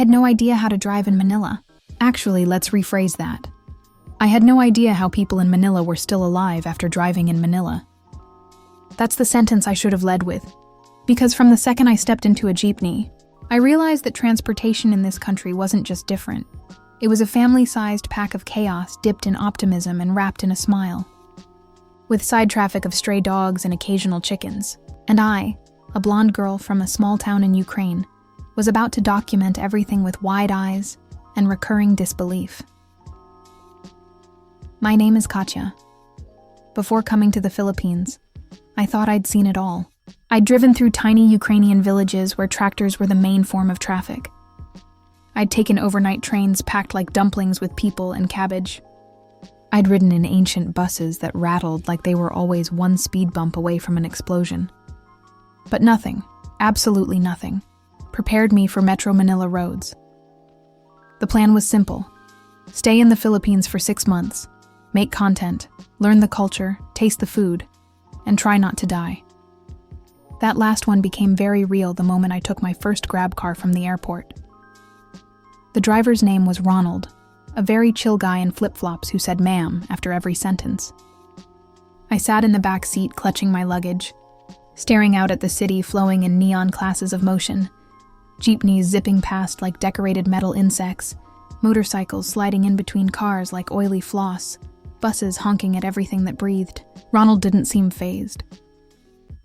had no idea how to drive in Manila. Actually, let's rephrase that. I had no idea how people in Manila were still alive after driving in Manila. That's the sentence I should have led with. Because from the second I stepped into a jeepney, I realized that transportation in this country wasn't just different. It was a family-sized pack of chaos dipped in optimism and wrapped in a smile. With side traffic of stray dogs and occasional chickens. And I, a blonde girl from a small town in Ukraine, was about to document everything with wide eyes and recurring disbelief. My name is Katya. Before coming to the Philippines, I thought I'd seen it all. I'd driven through tiny Ukrainian villages where tractors were the main form of traffic. I'd taken overnight trains packed like dumplings with people and cabbage. I'd ridden in ancient buses that rattled like they were always one speed bump away from an explosion. But nothing, absolutely nothing, prepared me for Metro Manila roads. The plan was simple. Stay in the Philippines for 6 months, make content, learn the culture, taste the food, and try not to die. That last one became very real the moment I took my first grab car from the airport. The driver's name was Ronald, a very chill guy in flip-flops who said ma'am after every sentence. I sat in the back seat clutching my luggage, staring out at the city flowing in neon classes of motion, jeepneys zipping past like decorated metal insects, motorcycles sliding in between cars like oily floss, buses honking at everything that breathed. Ronald didn't seem fazed.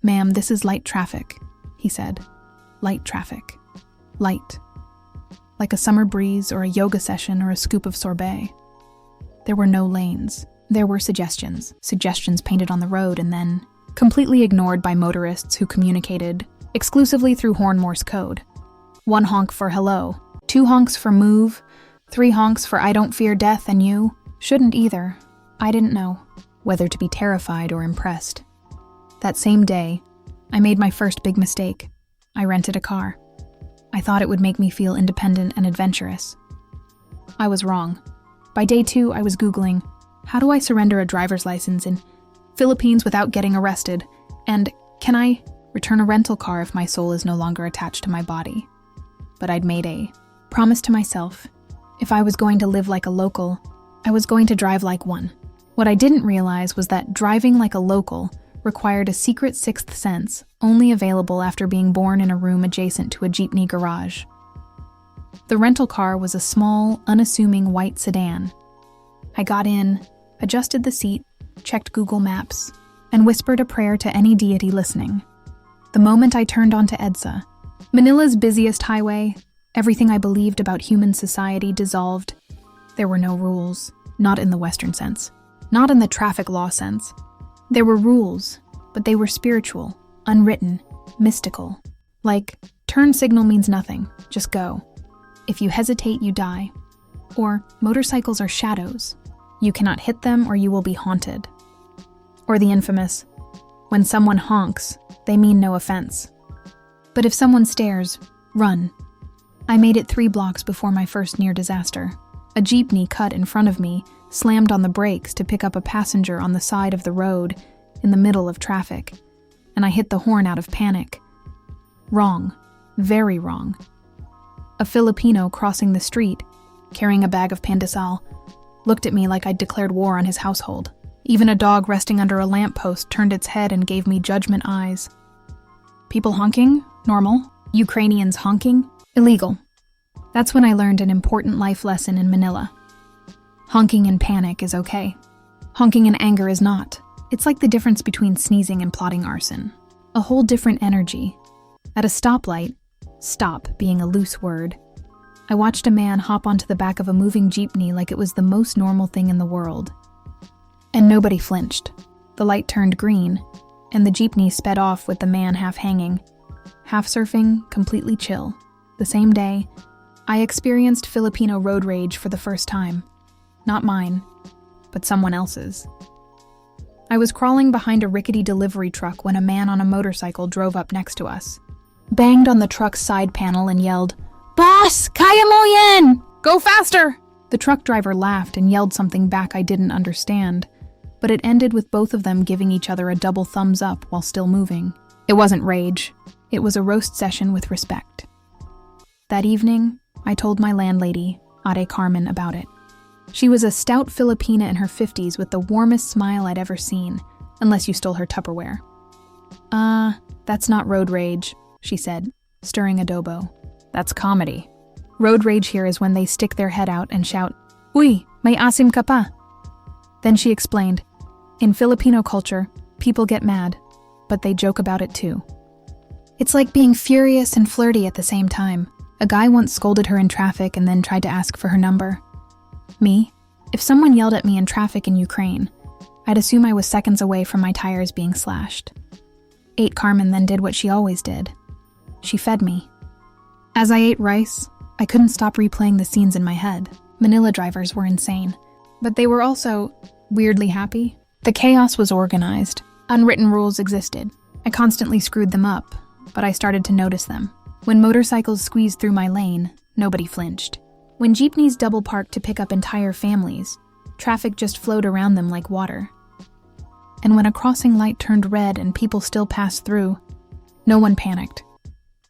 "Ma'am, this is light traffic," he said. "Light traffic. Light. Like a summer breeze or a yoga session or a scoop of sorbet." There were no lanes. There were suggestions painted on the road and then completely ignored by motorists who communicated exclusively through horn Morse code. 1 honk for hello, 2 honks for move, 3 honks for I don't fear death and you shouldn't either. I didn't know whether to be terrified or impressed. That same day, I made my first big mistake. I rented a car. I thought it would make me feel independent and adventurous. I was wrong. By day 2, I was Googling, how do I surrender a driver's license in Philippines without getting arrested? And can I return a rental car if my soul is no longer attached to my body? But I'd made a promise to myself. If I was going to live like a local, I was going to drive like one. What I didn't realize was that driving like a local required a secret sixth sense, only available after being born in a room adjacent to a jeepney garage. The rental car was a small, unassuming white sedan. I got in, adjusted the seat, checked Google Maps, and whispered a prayer to any deity listening. The moment I turned onto EDSA, Manila's busiest highway, everything I believed about human society dissolved. There were no rules, not in the Western sense, not in the traffic law sense. There were rules, but they were spiritual, unwritten, mystical. Like, turn signal means nothing, just go. If you hesitate, you die. Or, motorcycles are shadows. You cannot hit them or you will be haunted. Or the infamous, when someone honks, they mean no offense. But if someone stares, run. I made it 3 blocks before my first near disaster. A jeepney cut in front of me, slammed on the brakes to pick up a passenger on the side of the road in the middle of traffic, and I hit the horn out of panic. Wrong. Very wrong. A Filipino crossing the street, carrying a bag of pandesal, looked at me like I'd declared war on his household. Even a dog resting under a lamppost turned its head and gave me judgment eyes. People honking? Normal. Ukrainians honking? Illegal. That's when I learned an important life lesson in Manila. Honking in panic is okay. Honking in anger is not. It's like the difference between sneezing and plotting arson. A whole different energy. At a stoplight, stop being a loose word, I watched a man hop onto the back of a moving jeepney like it was the most normal thing in the world. And nobody flinched. The light turned green, and the jeepney sped off with the man half hanging, half surfing, completely chill. The same day, I experienced Filipino road rage for the first time. Not mine, but someone else's. I was crawling behind a rickety delivery truck when a man on a motorcycle drove up next to us, banged on the truck's side panel and yelled, "Boss, kaya mo yan! Go faster!" The truck driver laughed and yelled something back I didn't understand, but it ended with both of them giving each other a double thumbs up while still moving. It wasn't rage. It was a roast session with respect. That evening, I told my landlady, Ate Carmen, about it. She was a stout Filipina in her 50s with the warmest smile I'd ever seen, unless you stole her Tupperware. That's not road rage, she said, stirring adobo. That's comedy. Road rage here is when they stick their head out and shout, Uy, may asim ka pa. Then she explained, in Filipino culture, people get mad, but they joke about it too. It's like being furious and flirty at the same time. A guy once scolded her in traffic and then tried to ask for her number. Me? If someone yelled at me in traffic in Ukraine, I'd assume I was seconds away from my tires being slashed. Ate Carmen then did what she always did. She fed me. As I ate rice, I couldn't stop replaying the scenes in my head. Manila drivers were insane, but they were also weirdly happy. The chaos was organized. Unwritten rules existed. I constantly screwed them up, but I started to notice them. When motorcycles squeezed through my lane, nobody flinched. When jeepneys double parked to pick up entire families, traffic just flowed around them like water. And when a crossing light turned red and people still passed through, no one panicked.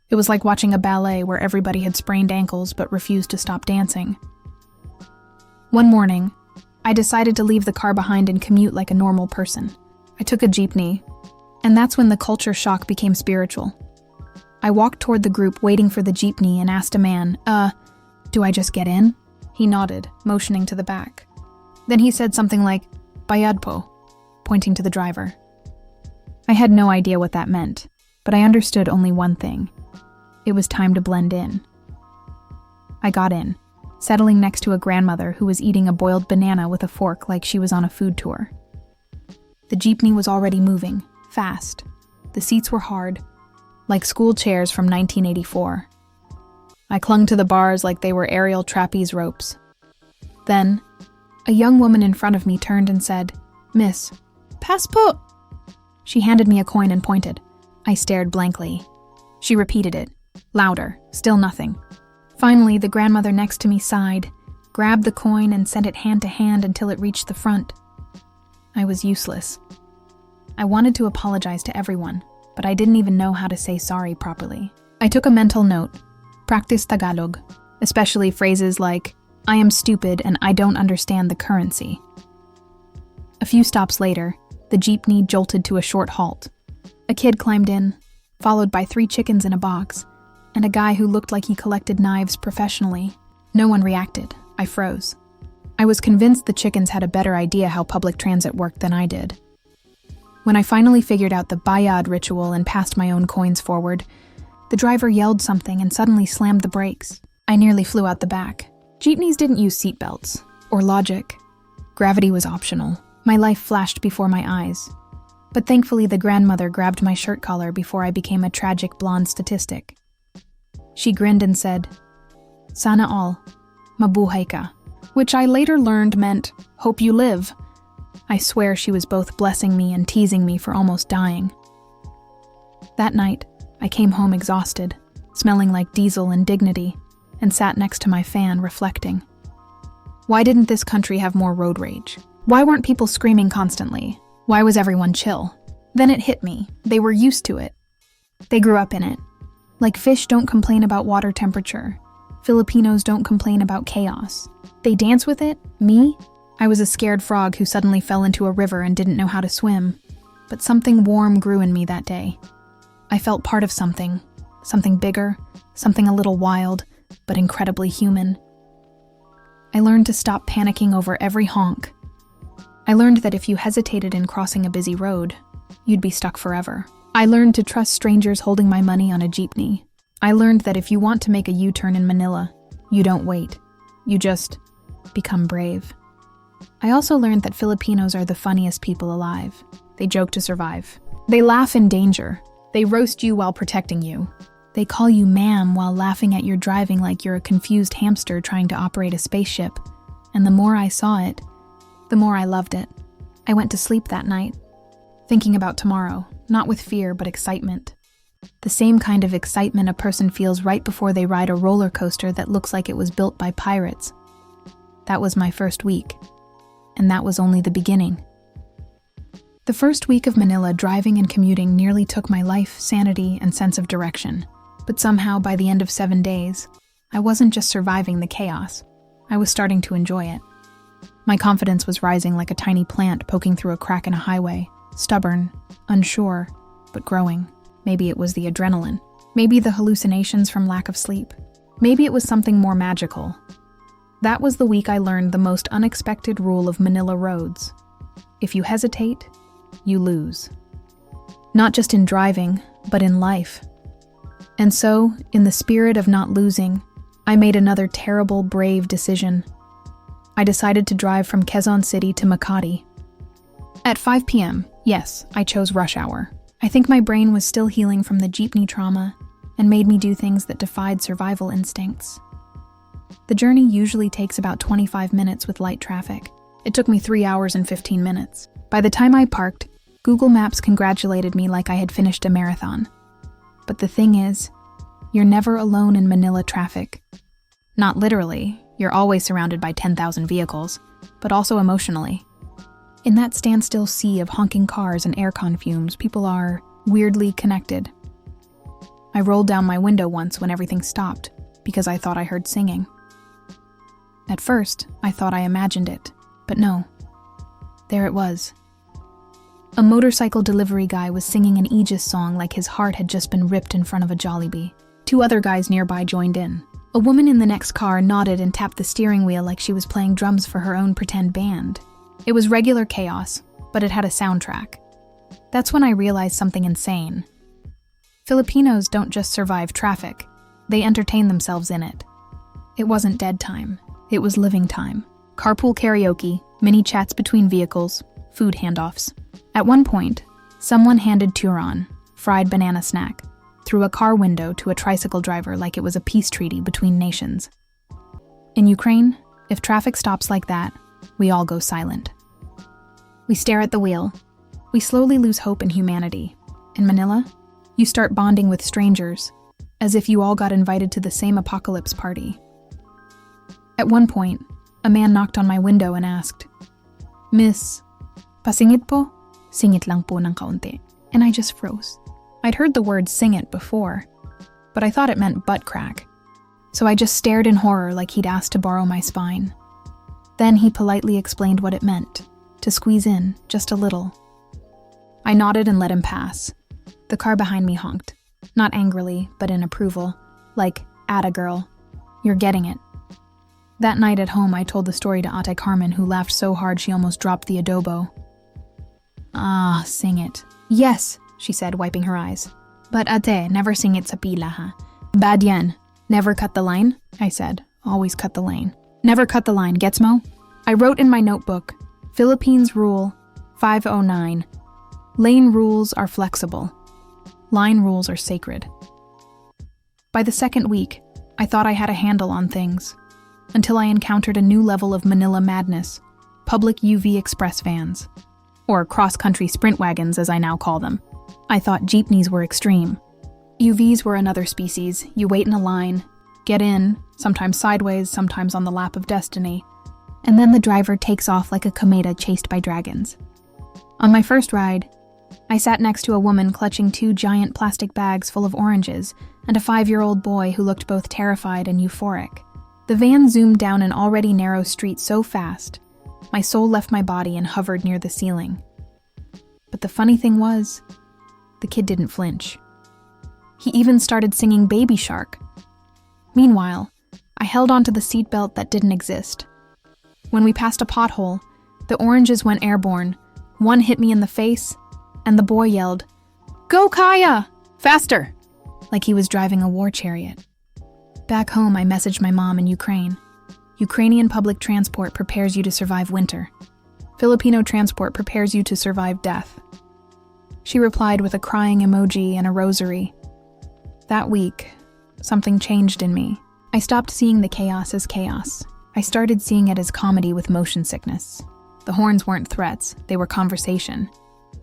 It was like watching a ballet where everybody had sprained ankles but refused to stop dancing. One morning, I decided to leave the car behind and commute like a normal person. I took a jeepney, and that's when the culture shock became spiritual. I walked toward the group waiting for the jeepney and asked a man, do I just get in? He nodded, motioning to the back. Then he said something like, Bayad po, pointing to the driver. I had no idea what that meant, but I understood only one thing. It was time to blend in. I got in, settling next to a grandmother who was eating a boiled banana with a fork like she was on a food tour. The jeepney was already moving, fast. The seats were hard, like school chairs from 1984. I clung to the bars like they were aerial trapeze ropes. Then, a young woman in front of me turned and said, Miss, pass po. She handed me a coin and pointed. I stared blankly. She repeated it, louder, still nothing. Finally, the grandmother next to me sighed, grabbed the coin and sent it hand to hand until it reached the front. I was useless. I wanted to apologize to everyone, but I didn't even know how to say sorry properly. I took a mental note, practice Tagalog, especially phrases like, I am stupid and I don't understand the currency. A few stops later, the jeepney jolted to a short halt. A kid climbed in, followed by 3 chickens in a box, and a guy who looked like he collected knives professionally. No one reacted. I froze. I was convinced the chickens had a better idea how public transit worked than I did. When I finally figured out the bayad ritual and passed my own coins forward, the driver yelled something and suddenly slammed the brakes. I nearly flew out the back. Jeepneys didn't use seatbelts or logic. Gravity was optional. My life flashed before my eyes. But thankfully the grandmother grabbed my shirt collar before I became a tragic blonde statistic. She grinned and said, Sana all, mabuhay ka, which I later learned meant, hope you live. I swear she was both blessing me and teasing me for almost dying. That night, I came home exhausted, smelling like diesel and dignity, and sat next to my fan reflecting. Why didn't this country have more road rage? Why weren't people screaming constantly? Why was everyone chill? Then it hit me. They were used to it. They grew up in it. Like fish don't complain about water temperature. Filipinos don't complain about chaos. They dance with it. Me? I was a scared frog who suddenly fell into a river and didn't know how to swim. But something warm grew in me that day. I felt part of something bigger, something a little wild, but incredibly human. I learned to stop panicking over every honk. I learned that if you hesitated in crossing a busy road, you'd be stuck forever. I learned to trust strangers holding my money on a jeepney. I learned that if you want to make a U-turn in Manila, you don't wait. You just become brave. I also learned that Filipinos are the funniest people alive. They joke to survive. They laugh in danger. They roast you while protecting you. They call you ma'am while laughing at your driving like you're a confused hamster trying to operate a spaceship. And the more I saw it, the more I loved it. I went to sleep that night, thinking about tomorrow, not with fear but excitement. The same kind of excitement a person feels right before they ride a roller coaster that looks like it was built by pirates. That was my first week, and that was only the beginning. The first week of Manila driving and commuting nearly took my life, sanity, and sense of direction. But somehow, by the end of 7 days, I wasn't just surviving the chaos. I was starting to enjoy it. My confidence was rising like a tiny plant poking through a crack in a highway, stubborn, unsure, but growing. Maybe it was the adrenaline. Maybe the hallucinations from lack of sleep. Maybe it was something more magical. That was the week I learned the most unexpected rule of Manila roads. If you hesitate, you lose. Not just in driving, but in life. And so, in the spirit of not losing, I made another terrible, brave decision. I decided to drive from Quezon City to Makati. At 5 p.m., yes, I chose rush hour. I think my brain was still healing from the jeepney trauma and made me do things that defied survival instincts. The journey usually takes about 25 minutes with light traffic. It took me 3 hours and 15 minutes. By the time I parked, Google Maps congratulated me like I had finished a marathon. But the thing is, you're never alone in Manila traffic. Not literally, you're always surrounded by 10,000 vehicles, but also emotionally. In that standstill sea of honking cars and aircon fumes, people are weirdly connected. I rolled down my window once when everything stopped, because I thought I heard singing. At first, I thought I imagined it, but no. There it was. A motorcycle delivery guy was singing an Aegis song like his heart had just been ripped in front of a Jollibee. 2 other guys nearby joined in. A woman in the next car nodded and tapped the steering wheel like she was playing drums for her own pretend band. It was regular chaos, but it had a soundtrack. That's when I realized something insane. Filipinos don't just survive traffic, they entertain themselves in it. It wasn't dead time, it was living time. Carpool karaoke, mini chats between vehicles, food handoffs. At one point, someone handed turon, fried banana snack, through a car window to a tricycle driver like it was a peace treaty between nations. In Ukraine, if traffic stops like that, we all go silent. We stare at the wheel. We slowly lose hope in humanity. In Manila, you start bonding with strangers, as if you all got invited to the same apocalypse party. At one point, a man knocked on my window and asked, "Miss, pasingit po? Singit lang po ng kaunti." And I just froze. I'd heard the word sing it before, but I thought it meant butt crack. So I just stared in horror like he'd asked to borrow my spine. Then he politely explained what it meant, to squeeze in, just a little. I nodded and let him pass. The car behind me honked, not angrily, but in approval, like, "Atta girl, you're getting it." That night at home, I told the story to Ate Carmen, who laughed so hard she almost dropped the adobo. "Ah, sing it." "Yes," she said, wiping her eyes. "But ate, never sing it sa pila, ha? Bad yan. Never cut the line?" I said. Always cut the lane. Never cut the line, gets mo? I wrote in my notebook, Philippines Rule 509. Lane rules are flexible. Line rules are sacred. By the second week, I thought I had a handle on things, until I encountered a new level of Manila madness, public UV express vans, or cross-country sprint wagons as I now call them. I thought jeepneys were extreme. UVs were another species. You wait in a line, get in, sometimes sideways, sometimes on the lap of destiny, and then the driver takes off like a cometa chased by dragons. On my first ride, I sat next to a woman clutching 2 giant plastic bags full of oranges and a 5-year-old boy who looked both terrified and euphoric. The van zoomed down an already narrow street so fast, my soul left my body and hovered near the ceiling. But the funny thing was, the kid didn't flinch. He even started singing Baby Shark. Meanwhile, I held onto the seatbelt that didn't exist. When we passed a pothole, the oranges went airborne. One hit me in the face, and the boy yelled, "Go, Kaya! Faster!" like he was driving a war chariot. Back home, I messaged my mom in Ukraine. Ukrainian public transport prepares you to survive winter. Filipino transport prepares you to survive death. She replied with a crying emoji and a rosary. That week, something changed in me. I stopped seeing the chaos as chaos. I started seeing it as comedy with motion sickness. The horns weren't threats, they were conversation.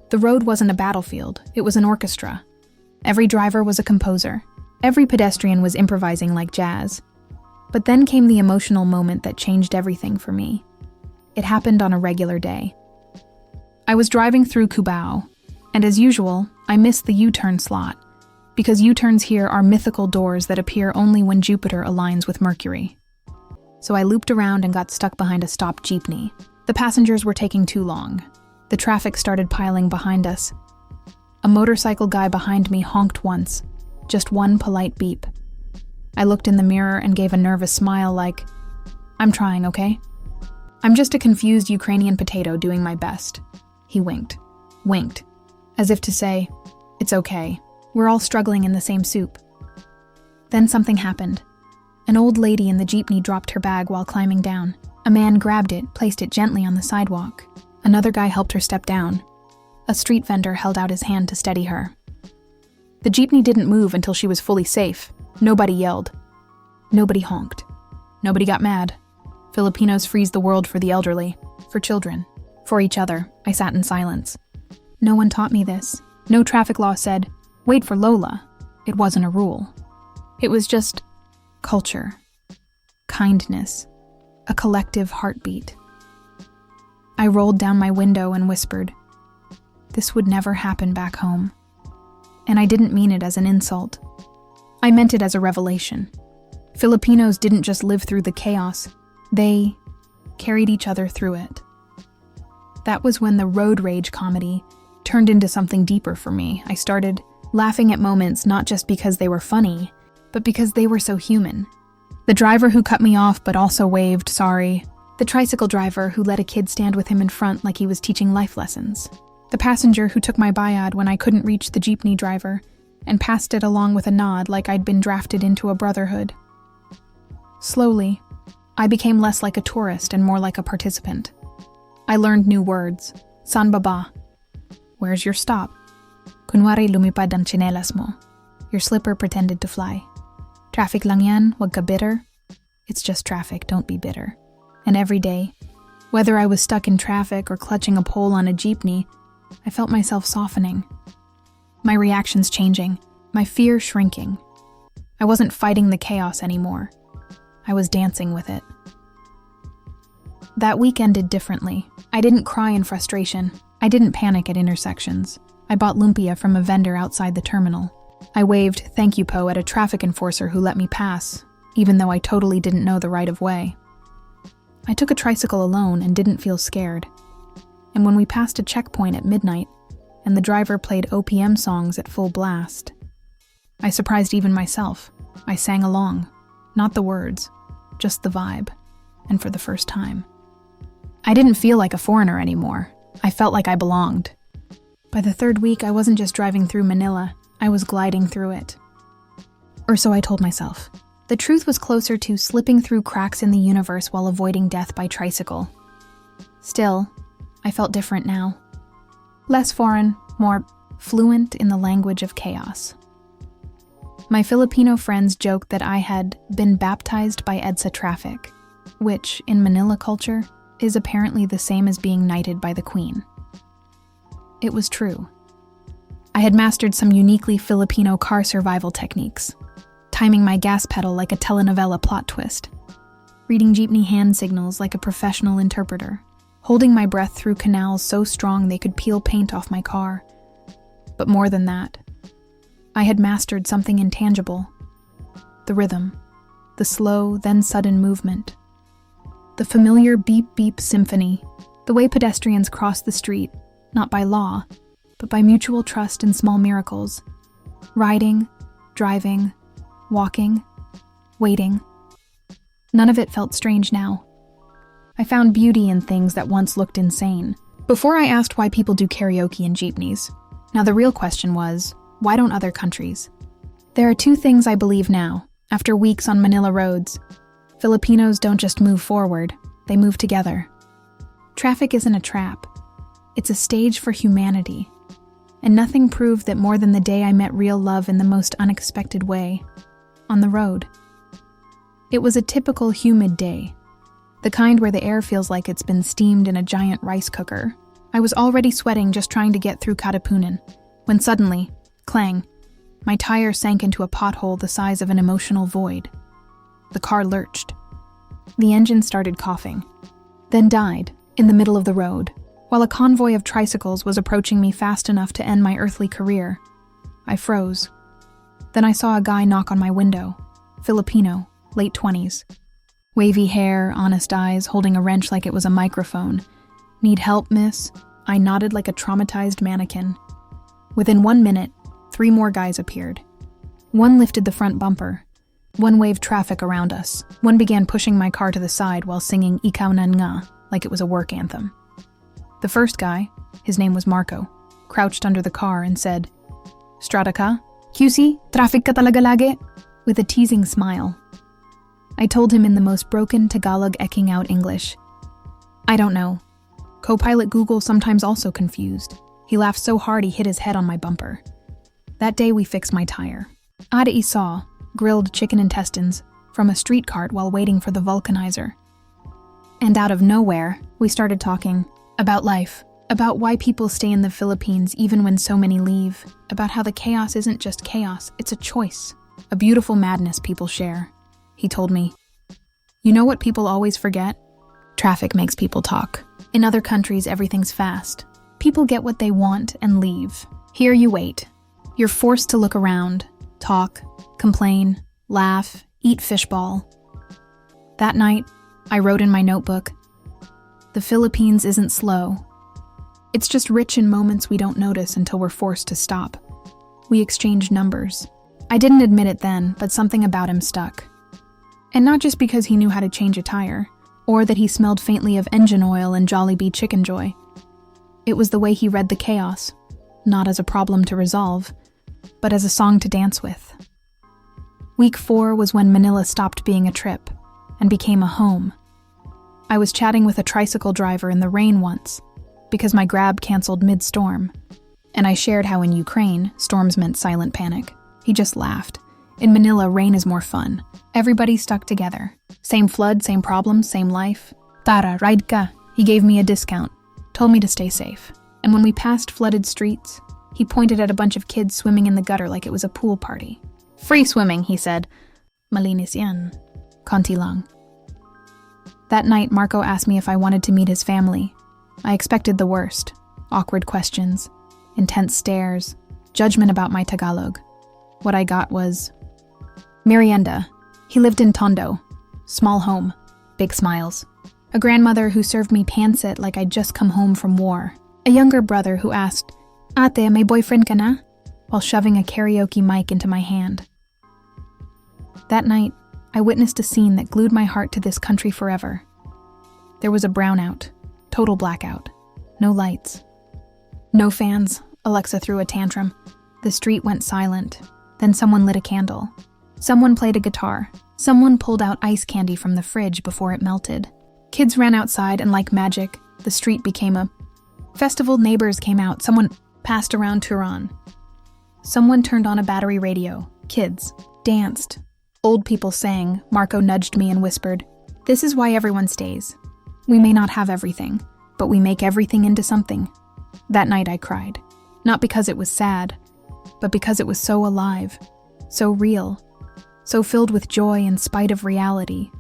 The road wasn't a battlefield, it was an orchestra. Every driver was a composer. Every pedestrian was improvising like jazz. But then came the emotional moment that changed everything for me. It happened on a regular day. I was driving through Cubao, and as usual, I missed the U-turn slot. Because U-turns here are mythical doors that appear only when Jupiter aligns with Mercury. So I looped around and got stuck behind a stopped jeepney. The passengers were taking too long. The traffic started piling behind us. A motorcycle guy behind me honked once, just one polite beep. I looked in the mirror and gave a nervous smile like, "I'm trying, okay? I'm just a confused Ukrainian potato doing my best." He winked, as if to say, "It's okay. We're all struggling in the same soup." Then something happened. An old lady in the jeepney dropped her bag while climbing down. A man grabbed it, placed it gently on the sidewalk. Another guy helped her step down. A street vendor held out his hand to steady her. The jeepney didn't move until she was fully safe. Nobody yelled. Nobody honked. Nobody got mad. Filipinos freeze the world for the elderly, for children, for each other. I sat in silence. No one taught me this. No traffic law said, "Wait for Lola." It wasn't a rule. It was just culture, kindness, a collective heartbeat. I rolled down my window and whispered, "This would never happen back home." And I didn't mean it as an insult. I meant it as a revelation. Filipinos didn't just live through the chaos, they carried each other through it. That was when the road rage comedy turned into something deeper for me. I started laughing at moments not just because they were funny, but because they were so human. The driver who cut me off but also waved sorry. The tricycle driver who let a kid stand with him in front like he was teaching life lessons. The passenger who took my bayad when I couldn't reach the jeepney driver and passed it along with a nod like I'd been drafted into a brotherhood. Slowly, I became less like a tourist and more like a participant. I learned new words. San baba. Where's your stop? Kunwari lumipad ang tsinelas mo. Your slipper pretended to fly. Traffic lang yan, wag ka bitter. It's just traffic, don't be bitter. And every day, whether I was stuck in traffic or clutching a pole on a jeepney, I felt myself softening. My reactions changing, my fear shrinking. I wasn't fighting the chaos anymore. I was dancing with it. That week ended differently. I didn't cry in frustration. I didn't panic at intersections. I bought lumpia from a vendor outside the terminal. I waved "thank you po" at a traffic enforcer who let me pass, even though I totally didn't know the right of way. I took a tricycle alone and didn't feel scared. And when we passed a checkpoint at midnight, and the driver played OPM songs at full blast, I surprised even myself. I sang along. Not the words, just the vibe. And for the first time, I didn't feel like a foreigner anymore. I felt like I belonged. By the third week, I wasn't just driving through Manila, I was gliding through it. Or so I told myself. The truth was closer to slipping through cracks in the universe while avoiding death by tricycle. Still, I felt different now. Less foreign, more fluent in the language of chaos. My Filipino friends joked that I had been baptized by EDSA traffic, which, in Manila culture, is apparently the same as being knighted by the Queen. It was true. I had mastered some uniquely Filipino car survival techniques, timing my gas pedal like a telenovela plot twist, reading jeepney hand signals like a professional interpreter, holding my breath through canals so strong they could peel paint off my car. But more than that, I had mastered something intangible. The rhythm, the slow, then sudden movement, the familiar beep-beep symphony, the way pedestrians cross the street, not by law, but by mutual trust in small miracles. Riding, driving, walking, waiting. None of it felt strange now. I found beauty in things that once looked insane. Before I asked why people do karaoke in jeepneys. Now the real question was, why don't other countries? There are two things I believe now, after weeks on Manila roads. Filipinos don't just move forward, they move together. Traffic isn't a trap. It's a stage for humanity. And nothing proved that more than the day I met real love in the most unexpected way. On the road. It was a typical humid day. The kind where the air feels like it's been steamed in a giant rice cooker. I was already sweating just trying to get through Katipunan, when suddenly, clang, my tire sank into a pothole the size of an emotional void. The car lurched. The engine started coughing, then died in the middle of the road, while a convoy of tricycles was approaching me fast enough to end my earthly career. I froze. Then I saw a guy knock on my window. Filipino, late 20s. Wavy hair, honest eyes, holding a wrench like it was a microphone. "Need help, miss?" I nodded like a traumatized mannequin. Within 1 minute, 3 more guys appeared. One lifted the front bumper. One waved traffic around us. One began pushing my car to the side while singing "Ikaw na nga" like it was a work anthem. The first guy, his name was Marco, crouched under the car and said, "Strada ka? QC, traffic ka talaga lagi?" with a teasing smile. I told him in the most broken Tagalog ecking out English. "I don't know." Co-pilot Google sometimes also confused. He laughed so hard he hit his head on my bumper. That day we fixed my tire. Adai saw grilled chicken intestines from a street cart while waiting for the vulcanizer. And out of nowhere, we started talking about life, about why people stay in the Philippines even when so many leave, about how the chaos isn't just chaos, it's a choice, a beautiful madness people share. He told me, "You know what people always forget? Traffic makes people talk. In other countries, everything's fast. People get what they want and leave. Here you wait. You're forced to look around, talk, complain, laugh, eat fishball." That night, I wrote in my notebook, "The Philippines isn't slow. It's just rich in moments we don't notice until we're forced to stop. We exchange numbers." I didn't admit it then, but something about him stuck. And not just because he knew how to change a tire, or that he smelled faintly of engine oil and Jollibee Chicken Joy. It was the way he read the chaos, not as a problem to resolve, but as a song to dance with. Week 4 was when Manila stopped being a trip and became a home. I was chatting with a tricycle driver in the rain once, because my Grab canceled mid-storm, and I shared how in Ukraine, storms meant silent panic. He just laughed. In Manila, rain is more fun. Everybody stuck together. Same flood, same problems, same life. "Tara, ride ka." He gave me a discount, told me to stay safe. And when we passed flooded streets, he pointed at a bunch of kids swimming in the gutter like it was a pool party. "Free swimming," he said. "Malinis yan. Konti lang." That night, Marco asked me if I wanted to meet his family. I expected the worst. Awkward questions, intense stares, judgment about my Tagalog. What I got was merienda. He lived in Tondo. Small home, big smiles. A grandmother who served me pancit like I'd just come home from war. A younger brother who asked, "Ate, may boyfriend ka na?" while shoving a karaoke mic into my hand. That night, I witnessed a scene that glued my heart to this country forever. There was a brownout, total blackout. No lights. No fans. Alexa threw a tantrum. The street went silent. Then someone lit a candle. Someone played a guitar. Someone pulled out ice candy from the fridge before it melted. Kids ran outside, and like magic, the street became a festival. Neighbors came out. Someone passed around Turan. Someone turned on a battery radio. Kids danced. Old people sang. Marco nudged me and whispered, "This is why everyone stays. We may not have everything, but we make everything into something." That night I cried. Not because it was sad, but because it was so alive, so real, so filled with joy in spite of reality.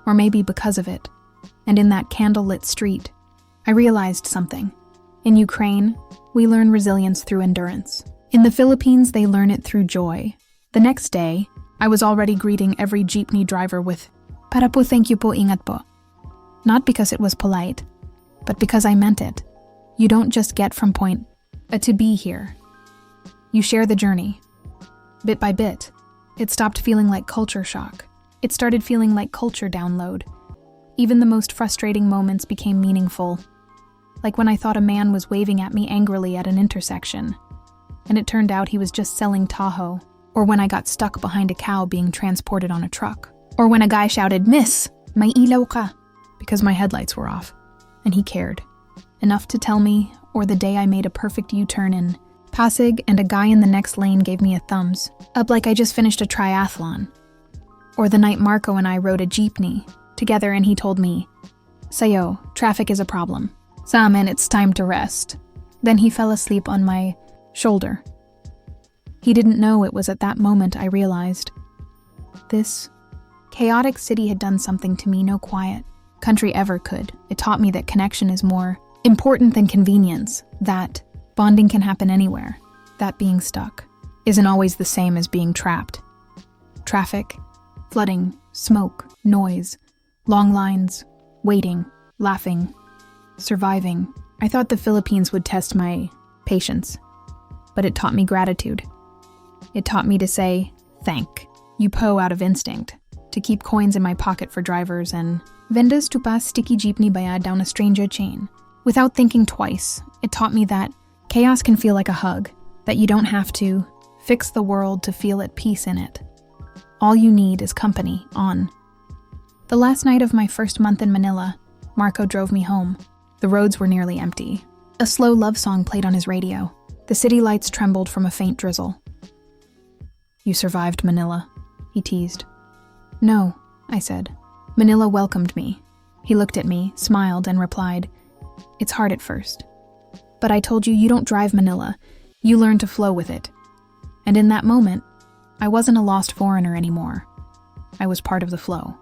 Or maybe because of it. And in that candlelit street, I realized something. In Ukraine, we learn resilience through endurance. In the Philippines, they learn it through joy. The next day, I was already greeting every jeepney driver with, "Para po, thank you po, ingat po." Not because it was polite, but because I meant it. You don't just get from point A to B here. You share the journey. Bit by bit, it stopped feeling like culture shock. It started feeling like culture download. Even the most frustrating moments became meaningful. Like when I thought a man was waving at me angrily at an intersection, and it turned out he was just selling Tahoe. Or when I got stuck behind a cow being transported on a truck. Or when a guy shouted, "Miss, may ilaw ka," because my headlights were off. And he cared. Enough to tell me, or the day I made a perfect U-turn in Pasig and a guy in the next lane gave me a thumbs up like I just finished a triathlon. Or the night Marco and I rode a jeepney together and he told me, "Sayo, traffic is a problem. Sa amin, it's time to rest." Then he fell asleep on my shoulder. He didn't know it was at that moment I realized. This chaotic city had done something to me no quiet country ever could. It taught me that connection is more important than convenience, that bonding can happen anywhere, that being stuck isn't always the same as being trapped. Traffic, flooding, smoke, noise, long lines, waiting, laughing, surviving. I thought the Philippines would test my patience, but it taught me gratitude. It taught me to say, thank you po out of instinct, to keep coins in my pocket for drivers and vendas to pass sticky jeepney bayad down a stranger chain. Without thinking twice, it taught me that chaos can feel like a hug, that you don't have to fix the world to feel at peace in it. All you need is company on. The last night of my first month in Manila, Marco drove me home. The roads were nearly empty. A slow love song played on his radio. The city lights trembled from a faint drizzle. "You survived Manila," he teased. "No," I said. "Manila welcomed me." He looked at me, smiled, and replied, "It's hard at first. But I told you don't drive Manila. You learn to flow with it." And in that moment, I wasn't a lost foreigner anymore. I was part of the flow.